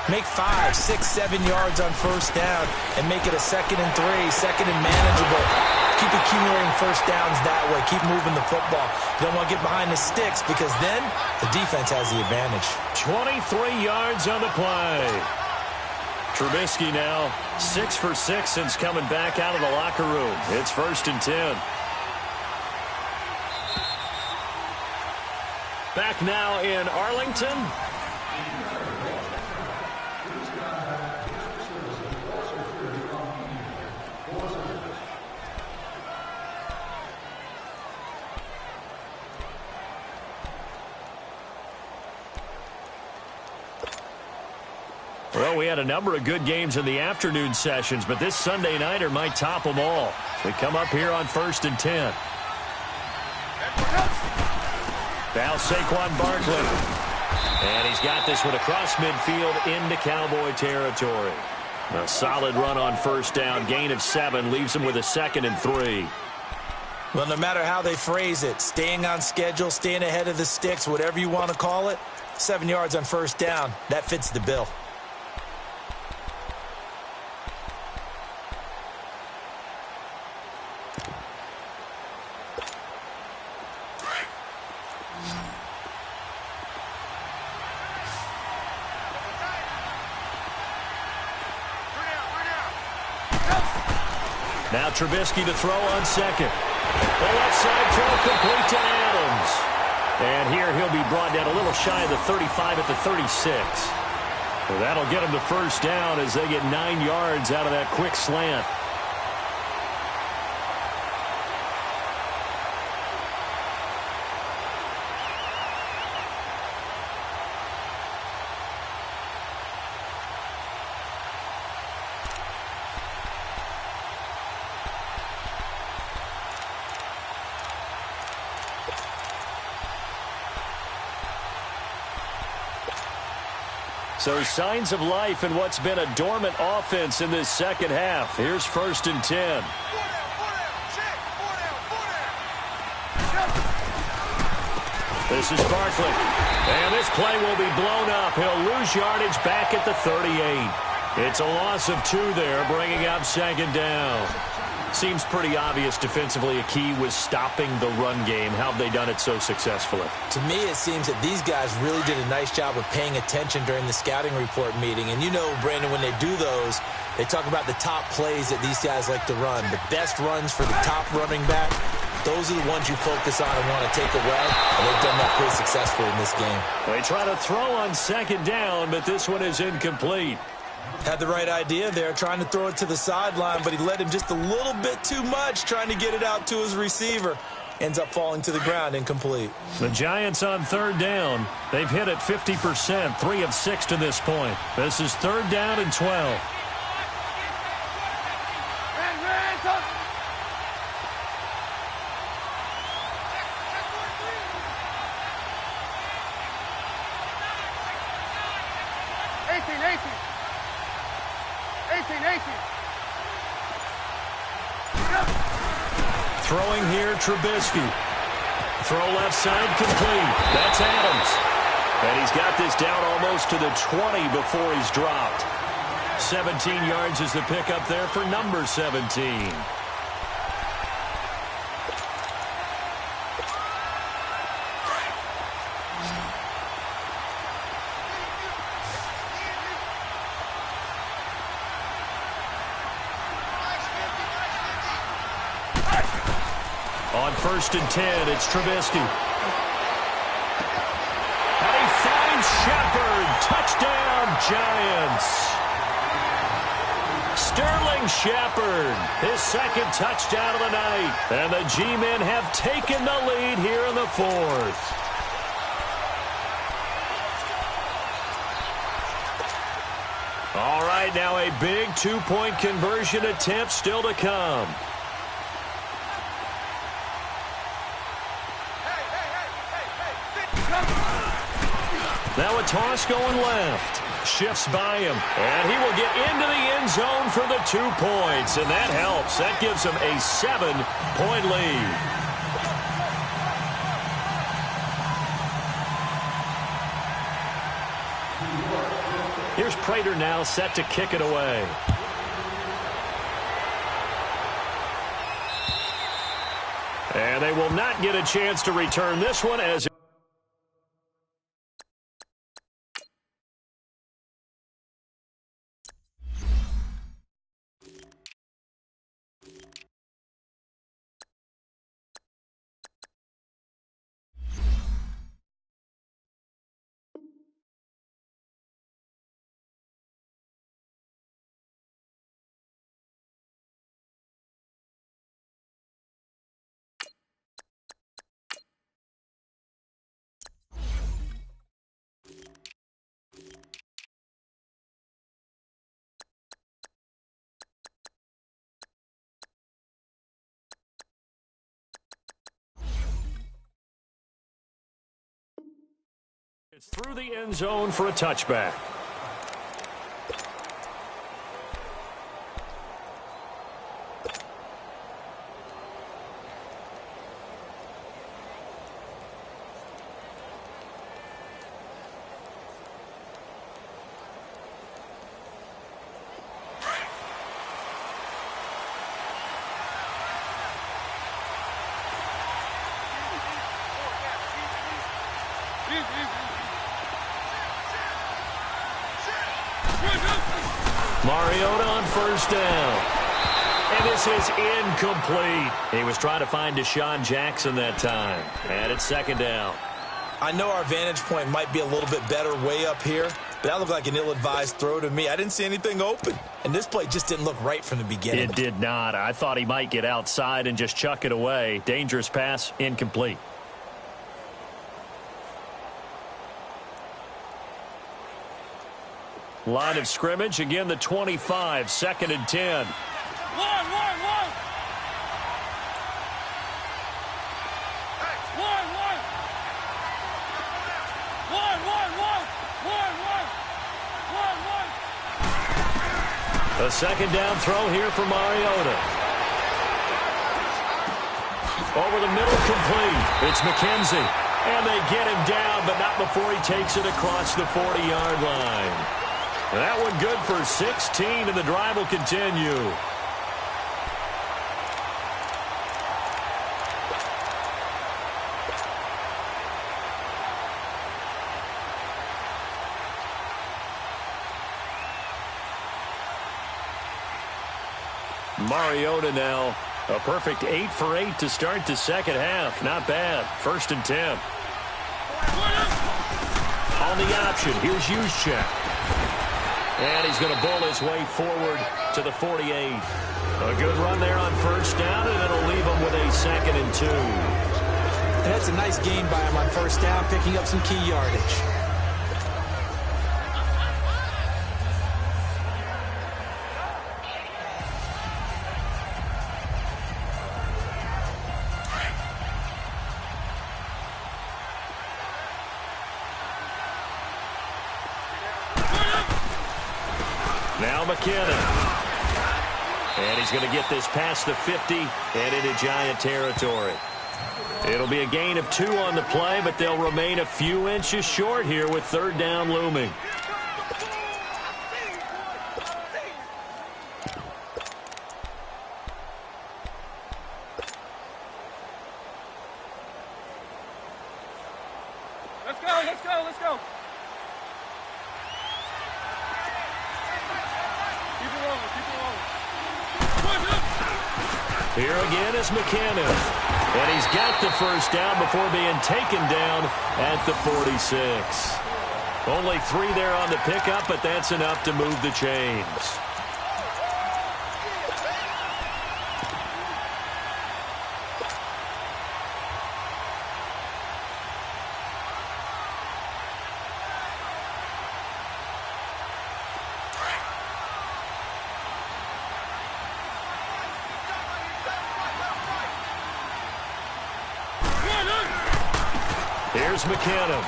Make 5, 6, 7 yards on first down and make it a 2nd and 3, 2nd and manageable. Keep accumulating first downs that way. Keep moving the football. You don't want to get behind the sticks because then the defense has the advantage. 23 yards on the play. Trubisky now 6 for 6 since coming back out of the locker room. It's 1st and 10. Back now in Arlington. Well, we had a number of good games in the afternoon sessions, but this Sunday nighter might top them all. We come up here on 1st and 10. Now Saquon Barkley. And he's got this one across midfield into Cowboy territory. A solid run on first down. Gain of 7 leaves him with a 2nd and 3. Well, no matter how they phrase it, staying on schedule, staying ahead of the sticks, whatever you want to call it, 7 yards on first down, that fits the bill. Now Trubisky to throw on 2nd. The left side throw complete to Adams. And here he'll be brought down a little shy of the 35 at the 36. So that'll get him the first down as they get 9 yards out of that quick slant. So signs of life in what's been a dormant offense in this second half. Here's 1st and 10. This is Barkley. And this play will be blown up. He'll lose yardage back at the 38. It's a loss of 2 there, bringing up 2nd down. Seems pretty obvious defensively a key was stopping the run game. How have they done it so successfully? To me, it seems that these guys really did a nice job of paying attention during the scouting report meeting. And you know, Brandon, when they do those, they talk about the top plays that these guys like to run. The best runs for the top running back, those are the ones you focus on and want to take away. And they've done that pretty successfully in this game. They try to throw on 2nd down, but this one is incomplete. Had the right idea there, trying to throw it to the sideline, but he led him just a little bit too much, trying to get it out to his receiver. Ends up falling to the ground, incomplete. The Giants on 3rd down. They've hit it 50%, 3 of 6 to this point. This is 3rd down and 12. Throwing here, Trubisky. Throw left side, complete. That's Adams. And he's got this down almost to the 20 before he's dropped. 17 yards is the pickup there for number 17. On 1st and 10, it's Trubisky. And he finds Shepard. Touchdown, Giants. Sterling Shepard, his second touchdown of the night. And the G-men have taken the lead here in the 4th. All right, now a big two-point conversion attempt still to come. Now a toss going left. Shifts by him. And he will get into the end zone for the 2 points. And that helps. That gives him a 7-point lead. Here's Prater now set to kick it away. And they will not get a chance to return this one as it's through the end zone for a touchback. Mariota on 1st down. And this is incomplete. He was trying to find Deshaun Jackson that time. And it's 2nd down. I know our vantage point might be a little bit better way up here, but that looked like an ill-advised throw to me. I didn't see anything open. And this play just didn't look right from the beginning. It did not. I thought he might get outside and just chuck it away. Dangerous pass, incomplete. Line of scrimmage, again the 25, 2nd and 10. A 2nd down throw here for Mariota. Over the middle, complete. It's McKenzie. And they get him down, but not before he takes it across the 40-yard line. That one good for 16, and the drive will continue. Mariota now, a perfect 8 for 8 to start the 2nd half. Not bad. 1st and 10. On the option, here's Juszczyk. And he's going to bull his way forward to the 48. A good run there on 1st down, and it'll leave him with a 2nd and 2. And that's a nice gain by him on 1st down, picking up some key yardage. Now McKinnon. And he's going to get this past the 50 and into Giant territory. It'll be a gain of 2 on the play, but they'll remain a few inches short here with third down looming. Let's go, let's go, let's go. Keep it rolling, keep it rolling. Here again is McKinnon. And he's got the first down before being taken down at the 46. Only 3 there on the pickup, but that's enough to move the chains. Here's McKinnon.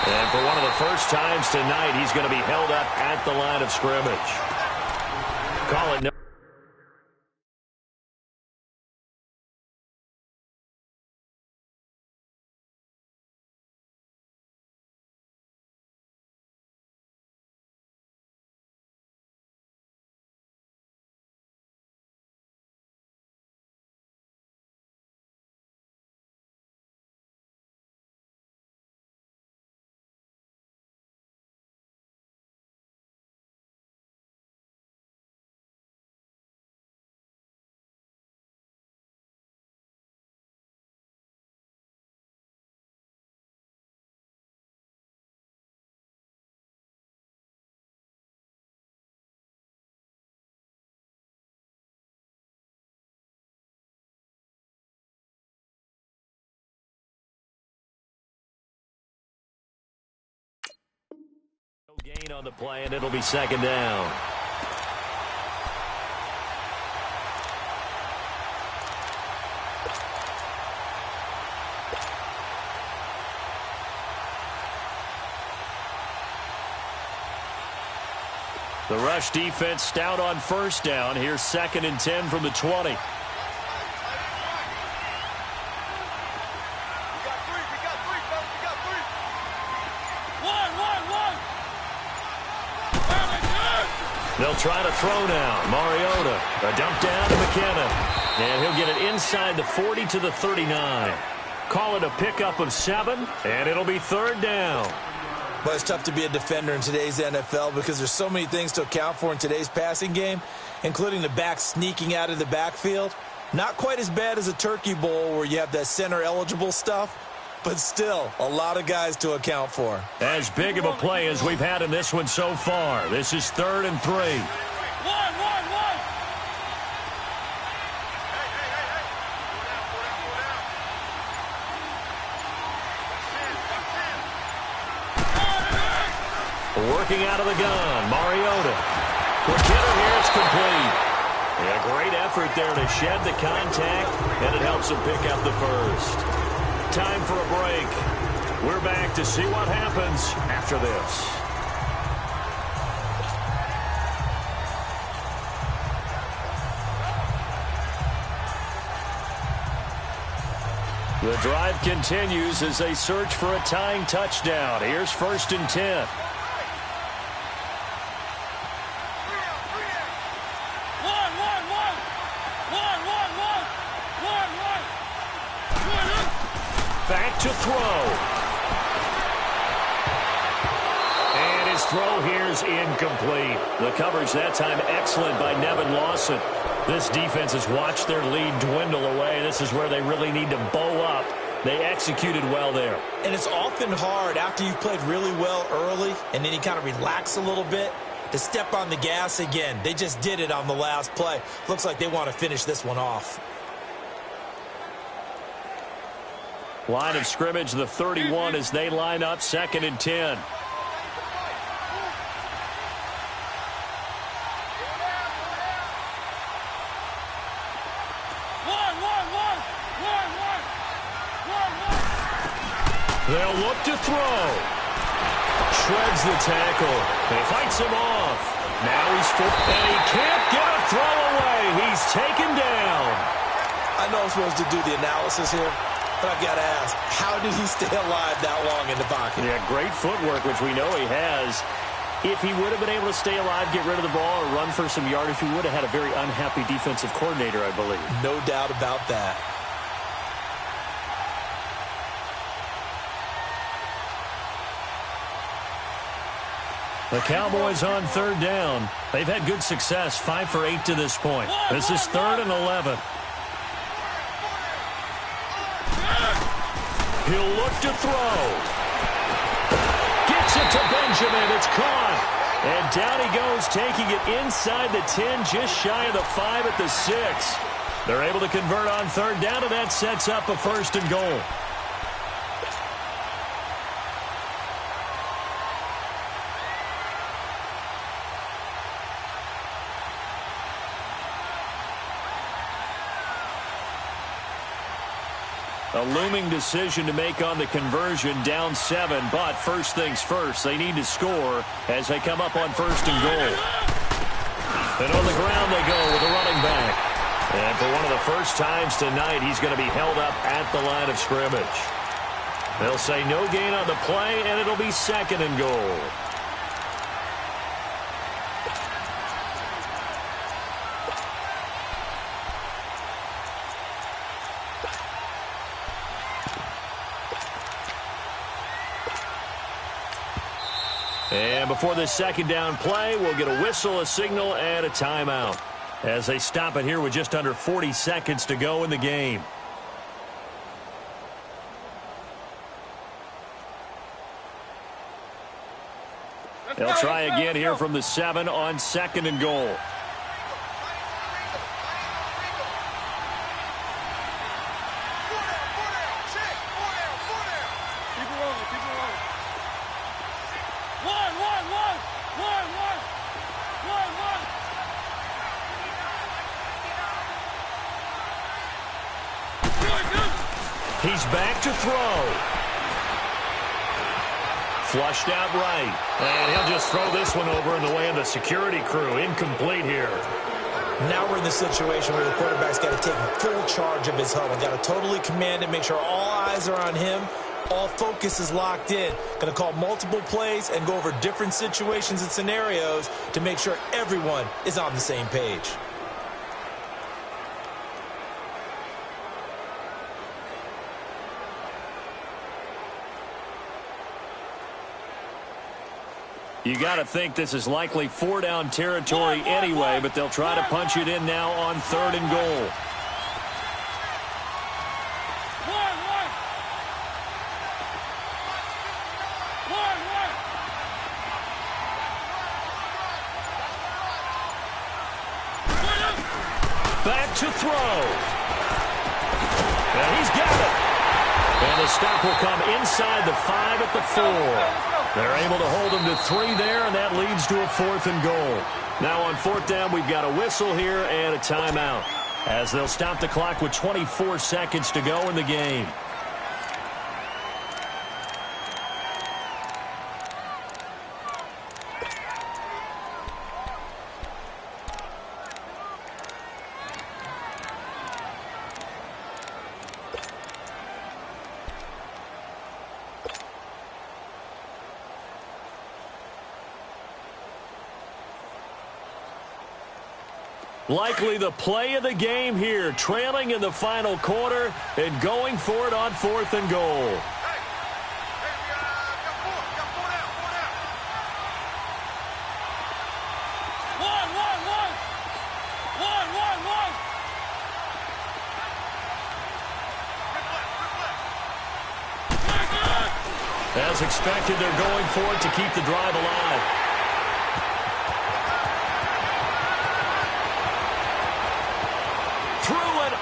And for one of the first times tonight, he's going to be held up at the line of scrimmage. Call it no. Gain on the play, and it'll be second down. The rush defense stout on first down. Here's 2nd and 10 from the 20. They'll try to throw now. Mariota. A dump down to McKinnon. And he'll get it inside the 40 to the 39. Call it a pickup of 7, and it'll be third down. But it's tough to be a defender in today's NFL because there's so many things to account for in today's passing game, including the back sneaking out of the backfield. Not quite as bad as a turkey bowl where you have that center-eligible stuff, but still a lot of guys to account for. As big of a play as we've had in this one so far. This is 3rd and 3. One. Working out of the gun, Mariota. Quick hitter here, it's complete. Yeah, great effort there to shed the contact, and it helps him pick up the first. Time for a break. We're back to see what happens after this. The drive continues as they search for a tying touchdown. Here's 1st and 10. Back to throw. And his throw here is incomplete. The coverage that time excellent by Nevin Lawson. This defense has watched their lead dwindle away. This is where they really need to bow up. They executed well there. And it's often hard after you've played really well early and then you kind of relax a little bit to step on the gas again. They just did it on the last play. Looks like they want to finish this one off. Line of scrimmage, the 31 as they line up 2nd and 10. They'll look to throw. Shreds the tackle. And he fights him off. Now he's full. And he can't get a throw away. He's taken down. I know I'm supposed to do the analysis here, but I've got to ask, how did he stay alive that long in the pocket? Yeah, great footwork, which we know he has. If he would have been able to stay alive, get rid of the ball, or run for some yardage, he would have had a very unhappy defensive coordinator, I believe. No doubt about that. The Cowboys on third down. They've had good success, 5 for 8 to this point. This is 3rd and 11. He'll look to throw. Gets it to Benjamin. It's caught. And down he goes, taking it inside the 10, just shy of the 5 at the 6. They're able to convert on third down, and that sets up a 1st and goal. A looming decision to make on the conversion, down 7, but first things first, they need to score as they come up on 1st and goal. And on the ground they go with a running back. And for one of the first times tonight, he's going to be held up at the line of scrimmage. They'll say no gain on the play, and it'll be 2nd and goal. And before this 2nd down play, we'll get a whistle, a signal, and a timeout as they stop it here with just under 40 seconds to go in the game. They'll try again here from the 7 on 2nd and goal. He's back to throw. Flushed out right. And he'll just throw this one over in the way of the security crew. Incomplete here. Now we're in the situation where the quarterback's got to take full charge of his huddle. Got to totally command it, make sure all eyes are on him. All focus is locked in. Going to call multiple plays and go over different situations and scenarios to make sure everyone is on the same page. You got to think this is likely 4-down territory anyway, but they'll try to punch it in now on 3rd and goal. Back to throw. And he's got it. And the stop will come inside the 5 at the 4. They're able to hold him to 3 there, and that leads to a 4th and goal. Now on 4th down, we've got a whistle here and a timeout as they'll stop the clock with 24 seconds to go in the game. Likely the play of the game here, trailing in the final quarter and going for it on 4th and goal. As expected, they're going for it to keep the drive alive.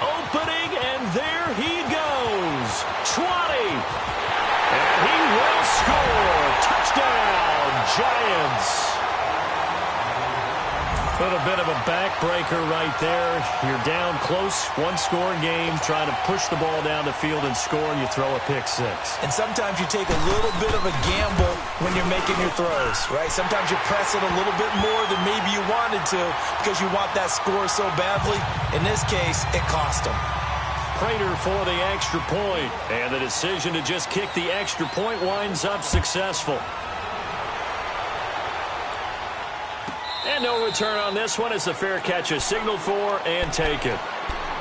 Opening, and there he goes. 20. And he will score. Touchdown, Giants. little bit of a backbreaker right there. You're down close, one-score game, trying to push the ball down the field and score, and you throw a pick six. And sometimes you take a little bit of a gamble when you're making your throws, right? Sometimes you press it a little bit more than maybe you wanted to because you want that score so badly. In this case, it cost them. Prater for the extra point, and the decision to just kick the extra point winds up successful. And no return on this one as the fair catch is signaled for and taken.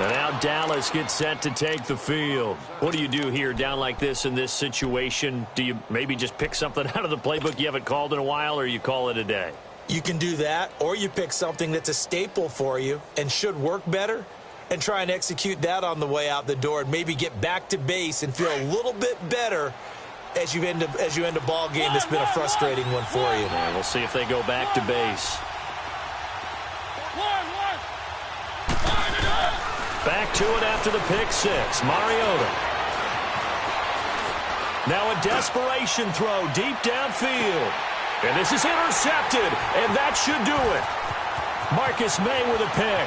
And now Dallas gets set to take the field. What do you do here down like this in this situation? Do you maybe just pick something out of the playbook you haven't called in a while, or you call it a day? You can do that, or you pick something that's a staple for you and should work better and try and execute that on the way out the door and maybe get back to base and feel a little bit better as you end a ball game that's been a frustrating one for you. And we'll see if they go back to base. Back to it after the pick six. Mariota. Now a desperation throw deep downfield. And this is intercepted, and that should do it. Marcus May with a pick.